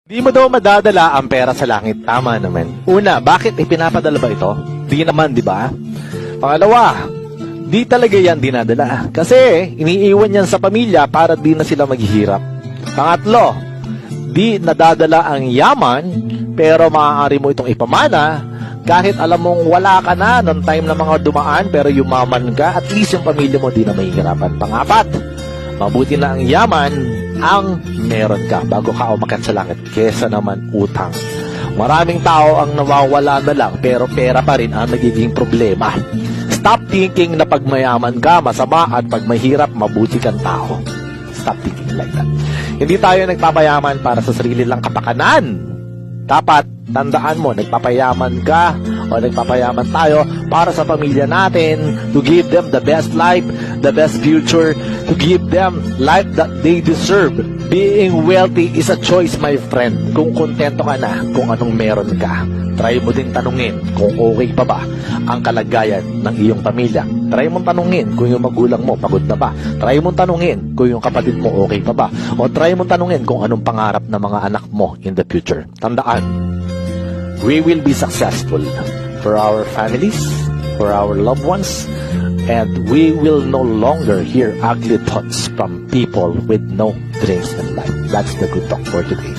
Di mo daw madadala ang pera sa langit. Tama naman. Una, bakit ipinapadala ba ito? Di naman, di ba? Pangalawa, di talaga yan dinadala. Kasi iniiwan yan sa pamilya para di na sila maghihirap. Pangatlo, di nadadala ang yaman, pero maaari mo itong ipamana kahit alam mong wala ka na noong time na mga dumaan, pero yumaman ka, at least yung pamilya mo di na mahihirapan. Pangapat, mabuti na ang yaman ang meron ka bago ka umakyat sa langit kesa naman utang. Maraming tao ang nawawala na lang pero pera pa rin ang nagiging problema. Stop thinking na pag mayaman ka, masama, at pag mahirap, mabuti kang tao. Stop thinking like that. Hindi tayo nagpapayaman para sa sarili lang kapakanan. Dapat tandaan mo, nagpapayaman ka o nagpapayaman tayo para sa pamilya natin, to give them the best life, the best future, to give them life that they deserve. Being wealthy is a choice, my friend. Kung kontento ka na kung anong meron ka, try mo din tanungin kung okay pa ba ang kalagayan ng iyong pamilya. Try mong tanungin kung yung magulang mo pagod na ba. Try mong tanungin kung yung kapatid mo okay pa ba. O try mong tanungin kung anong pangarap ng mga anak mo in the future. Tandaan, we will be successful for our families, for our loved ones, and we will no longer hear ugly thoughts from people with no dreams in life. That's the good talk for today.